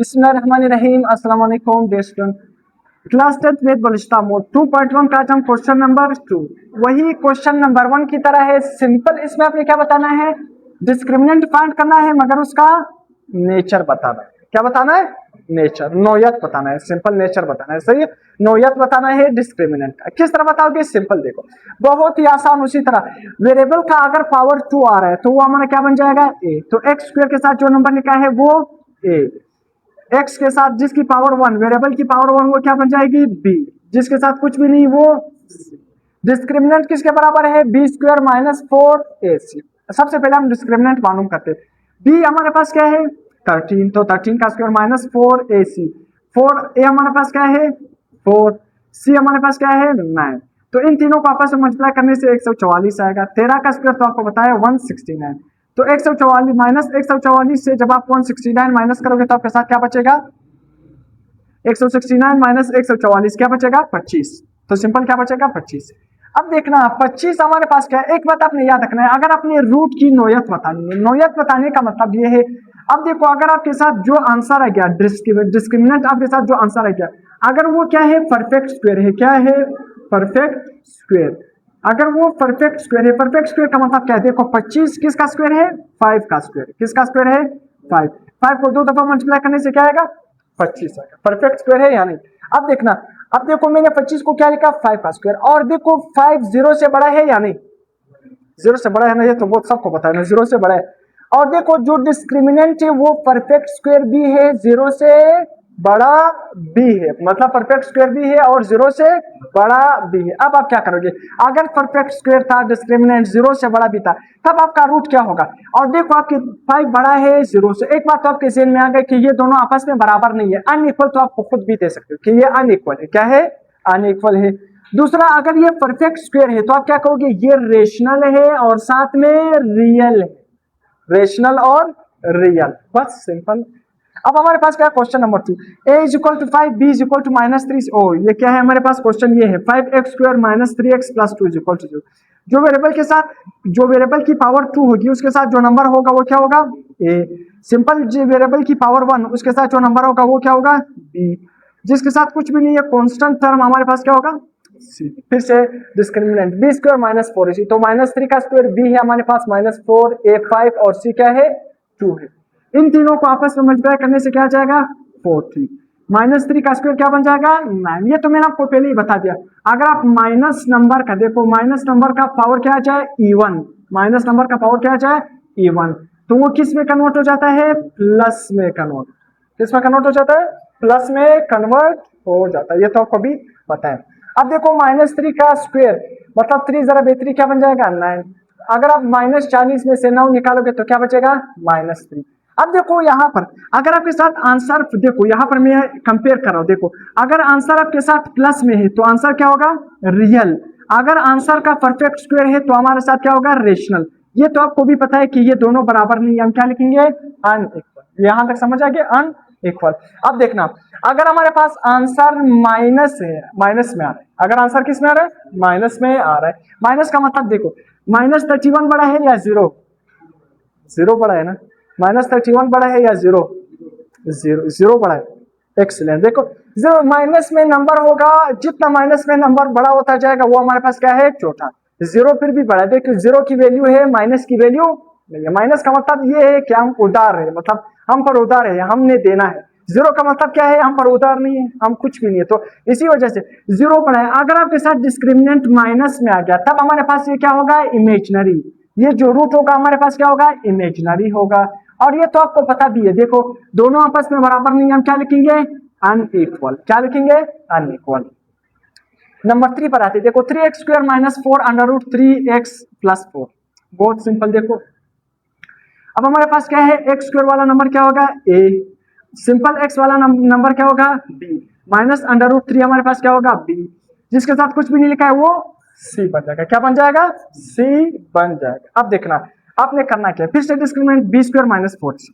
बिस्मिल्लाहिर्रहमानिर्रहीम। अस्सलाम वालेकुम डियर स्टूडेंट। क्लास 10th में बलुचिस्तान मोड 2.1 का आज हम क्वेश्चन नंबर 2 वही क्वेश्चन नंबर 1 की तरह है, सिंपल। इसमें आपने क्या बताना है, डिस्क्रिमिनेंट फाइंड करना है, मगर उसका नेचर बताना है। क्या बताना है? नेचर, नोयत बताना है। सिंपल नेचर बताना है, सही है। नोयत बताना है डिस्क्रिमिनेंट का। किस तरह बताओगे? सिंपल देखो, बहुत ही आसान। उसी तरह वेरिएबल का अगर पावर 2 आ रहा है तो वो हमारा क्या बन जाएगा? ए। तो एक्स स्क्वायर के साथ जो नंबर लिखा है वो ए, एक्स के साथ जिसकी पावर 1, वेरिएबल की पावर 1, वो क्या बन जाएगी? बी। जिसके साथ कुछ भी नहीं वो डिस्क्रिमिनेंट किसके बराबर है? B square minus 4ac। सबसे पहले हम डिस्क्रिमिनेंट मालूम करते हैं। बी हमारे पास क्या है? 13, तो 13 का स्क्वायर माइनस 4ac। 4a हमारे पास क्या है? 4c हमारे पास क्या है? 9। तो इन तीनों को आपस में मल्टीप्लाई करने से 144 आएगा। 13 का स्क्वायर तो आपको बताया 169। तो 144 माइनस 144 से जब आप 169 माइनस करोगे तो आपके साथ क्या बचेगा? 169 माइनस 144 क्या बचेगा? 25। तो सिंपल क्या बचेगा? 25। अब देखना 25 हमारे पास क्या है। एक बात आपने याद रखना है, अगर आपने रूट की नोयत बतानी है, नोयत बताने का मतलब ये है, अब देखो अगर आपके साथ जो आंसर आ गया डिस्क्रिमिनेंट, आपके साथ जो आंसर आ गया, अगर वो क्या है? परफेक्ट स्क्वायर है। क्या है? Perfect square. अगर वो परफेक्ट स्क्वायर है, परफेक्ट स्क्वायर का मतलब क्या है? देखो 25 किसका स्क्वायर है? 5 का स्क्वायर। किसका स्क्वायर है? 5। 5 को 2 दफा मल्टीप्लाई करने से क्या आएगा? 25 आएगा। परफेक्ट स्क्वायर है या नहीं? अब देखना, अब देखो मैंने 25 को क्या लिखा? 5 का स्क्वायर। और देखो 5 0 से बड़ा है या नहीं? 0 से बड़ा है ना? ये तो बहुत सबको पता है ना, 0 से बड़ा है। और देखो जो डिस्क्रिमिनेंट है वो परफेक्ट स्क्वायर भी है, 0 से बड़ा भी है। मतलब परफेक्ट स्क्वायर भी है और 0 से बड़ा भी है। अब आप क्या करोगे? अगर परफेक्ट स्क्वायर था, डिस्क्रिमिनेंट 0 से बड़ा भी था, तब आपका रूट क्या होगा? और देखो आपके 5 बड़ा है 0 से। एक बात तो आपके ज़हन में आ गई कि ये दोनों आपस में बराबर नहीं है, अनइक्वल। तो आपको खुद भी दे सकते हो कि ये अनइक्वल है। क्या है? अनइक्वल है। दूसरा, अगर ये परफेक्ट स्क्वायर है तो आप क्या करोगे? ये रेशनल है और साथ में रियल है। रेशनल और रियल, बस सिंपल। अब हमारे पास क्या है? Question number 2, a is equal to 5, b is equal to -3। ओ ये क्या है हमारे पास? क्वेश्चन ये है 5x square minus 3x plus 2 is equal to 0। जो वेरिएबल के साथ, जो वेरिएबल की पावर 2 होगी उसके साथ जो नंबर होगा वो क्या होगा? a। सिंपल, जो वेरिएबल की पावर 1 उसके साथ जो नंबर होगा वो क्या होगा? b। जिसके साथ कुछ भी नहीं है, कांस्टेंट टर्म, हमारे पास क्या होगा? c। फिर से discriminant b square minus 4ac। तो -3 का स्क्वायर b है हमारे पास -4, a 5 और c क्या है? 2 है। इन तीनों को आपस में मल्टीप्लाई करने से क्या आ जाएगा? 40। -3 का स्क्वायर क्या बन जाएगा? 9। ये तो मैंने आपको पहले ही बता दिया। अगर आप माइनस नंबर का देखो, माइनस नंबर का पावर क्या आ जाए? E1। माइनस नंबर का पावर क्या आ जाए? E1। तो वो किस में कन्वर्ट हो जाता है? प्लस में कन्वर्ट। किस में कन्वर्ट हो जाता है? प्लस में कन्वर्ट हो जाता है। ये तो आपको भी पता है। अब देखो -3 का स्क्वायर मतलब 3 जरा बेहतरी क्या बन जाएगा? 9। अगर आप -40 में से 9 निकालोगे तो क्या बचेगा? -3। अब देखो यहाँ पर अगर आपके साथ आंसर, देखो यहाँ पर मैं कंपेयर कर रहा हूँ। देखो अगर आंसर आपके साथ प्लस में है तो आंसर क्या होगा? रियल। अगर आंसर का परफेक्ट स्क्वायर है तो हमारे साथ क्या होगा? रेशनल। ये तो आपको भी पता है कि ये दोनों बराबर नहीं है, हम क्या लिखेंगे? अनइक्वल। यहां तक समझ आ गया? अनइक्वल। अब देखना, अगर हमारे पास आंसर माइनस है, माइनस में आ रहा है, अगर आंसर किस में आ रहा है? माइनस में आ रहा है। माइनस का मतलब देखो, -31 बड़ा है या 0? 0 बड़ा है ना। -31 बड़ा है या 0? 0 बड़ा है। एक्सीलेंट। देखो 0 माइनस में नंबर होगा, जितना माइनस में नंबर बड़ा होता जाएगा वो हमारे पास क्या है? छोटा। 0 फिर भी बड़ा है। देखो 0 की वैल्यू है, माइनस की वैल्यू नहीं है। माइनस का मतलब ये है कि हम उधार है, मतलब हम पर उधार है, हमने देना है। 0 का मतलब क्या है? हम पर उधार नहीं है, हम कुछ भी नहीं है। तो इसी वजह से 0 बड़ा है। अगर आपके साथ डिस्क्रिमिनेंट माइनस में आ गया तब हमारे पास ये क्या होगा? इमेजिनरी। ये जो रूट होगा हमारे पास क्या होगा? इमेजिनरी होगा। और ये तो आपको पता भी है। देखो दोनों आपस में बराबर नहीं, हम क्या लिखेंगे? अनइक्वल। क्या लिखेंगे? अनइक्वल। नंबर 3 पर आते, देखो 3x square minus 4 under root 3x plus 4। बहुत सिंपल। देखो अब हमारे पास क्या है? x स्क्वायर वाला नंबर क्या होगा? a। सिंपल x वाला नंबर क्या होगा? b। माइनस अंडर रूट 3 हमारे पास क्या होगा? b। जिसके साथ कुछ भी नहीं लिखा है वो c बन जाएगा। क्या बन जाएगा? c बन जाएगा। अब देखना आपने करना क्या है, फिर से discriminant b square minus 4c।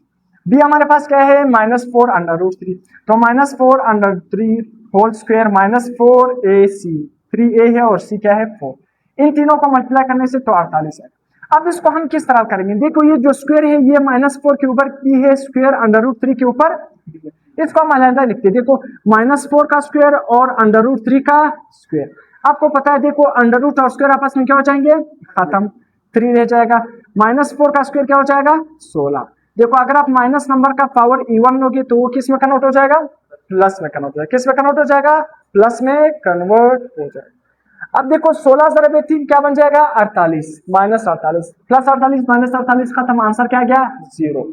b हमारे पास क्या है? -4 अंडर रूट 3। तो -4 under 3 whole square -4ac। 3a है और c क्या है? 4। इन तीनों को मल्टीप्लाई करने से तो 48 है। अब इसको हम किस तरह करेंगे? देखो ये जो स्क्वायर है ये -4 के ऊपर b है, स्क्वायर अंडर रूट 3 के ऊपर b है। इसको हम अलग लिखते हैं। देखो -4 का स्क्वायर और √3 का स्क्वायर, आपको पता है देखो अंडर रूट और स्क्वायर आपस में क्या हो जाएंगे, खत्म, 3 रह जाएगा। -4 का स्क्वायर क्या हो जाएगा, 16। देखो अगर आप माइनस नंबर का पावर इवन लोगे तो वो किस में कन्वर्ट हो जाएगा, प्लस में कन्वर्ट हो जाएगा। किस में कन्वर्ट हो जाएगा, प्लस में कन्वर्ट हो जाएगा। अब देखो 16 × 3 क्या बन जाएगा, 48, -48 प्लस 48 -48 खत्म, आंसर क्या आ गया, 0।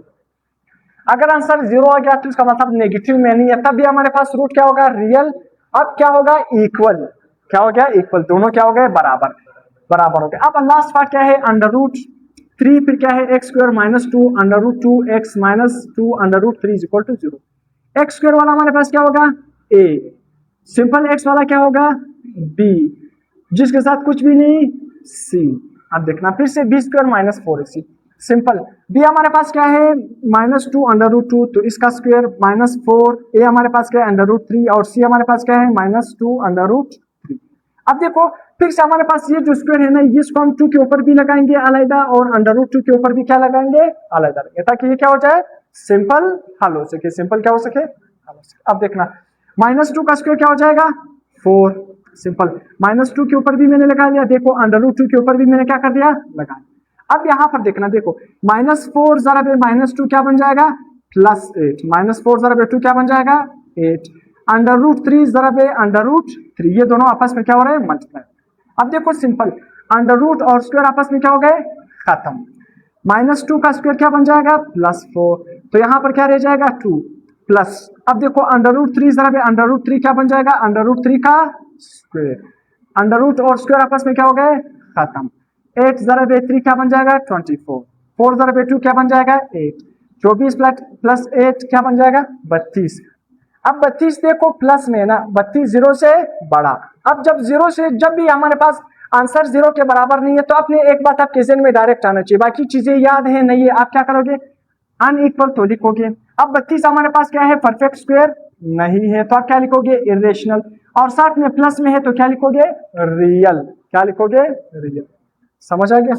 अगर आंसर 0 आ गया तो इसका मतलब नेगेटिव में नहीं है, तब भी हमारे पास रूट क्या होगा, रियल। अब क्या होगा, इक्वल, क्या हो गया, इक्वल, दोनों क्या हो गए, बराबर, बराबर हो गए। अब लास्ट पार्ट क्या है, √3, फिर क्या है x² -2 √2x -2 √3 = 0। x² वाला हमारे पास क्या होगा, a, सिंपल x वाला क्या होगा, b, जिसके साथ कुछ भी नहीं, c। अब देखना फिर से b² -4ac, सिंपल। b हमारे पास क्या है, -2 √2, तो इसका स्क्वायर -4, a हमारे पास क्या है √3 और c हमारे पास क्या है -2 √3। अब देखो फिर से हमारे पास ये जो स्क्वायर है ना, इसको हम 2 के ऊपर भी लगाएंगे अलग, और √2 के ऊपर भी क्या लगाएंगे, अलग, ताकि ये क्या हो जाए, सिंपल हल हो सके, सिंपल क्या हो सके, हल हो सके। अब देखना -2 का स्क्वायर क्या हो जाएगा, 4, सिंपल। -2 के ऊपर भी मैंने लगा लिया, देखो √2 के ऊपर भी मैंने क्या कर दिया, लगा। अब यहाँ पर देखना, देखो -4 ज़रा -2 क्या बन जाएगा, +8, -4 ज़रा 2 क्या बन जाएगा, 8, √3 ज़रा √3, ये दोनों आपस में क्या हो रहे हैं, मल्टीप्लाई। अब देखो सिंपल, अंडर रूट और स्क्वायर आपस में क्या हो गए, खत्म। -2 का स्क्वायर क्या बन जाएगा, +4, तो यहाँ पर क्या रह जाएगा, 2 प्लस। अब देखो √3 ज़रा √3 क्या बन जाएगा, √3 का स्क्वायर, अंडर रूट और स्क्वायर आपस में क्या हो गए, खत्म। 8 ज़रा 3 क्या बन जाएगा, 24, 4 ज़रा 2 क्या बन जाएगा, 8, 24 प्लस 8 क्या बन जाएगा, 32। अब 32 देखो प्लस में है ना, 32 0 से बड़ा। अब जब 0 से, जब भी हमारे पास आंसर 0 के बराबर नहीं है तो आपने एक बात आपके ज़हन में डायरेक्ट आना चाहिए, बाकी चीजें याद है नहीं है, आप क्या करोगे, अनइक्वल तो लिखोगे। अब 32 हमारे पास क्या है, परफेक्ट स्क्वायर नहीं है, तो आप क्या लिखोगे, इरेशनल, और साथ में प्लस में है तो क्या लिखोगे, रियल, क्या लिखोगे, रियल। समझ आ गया।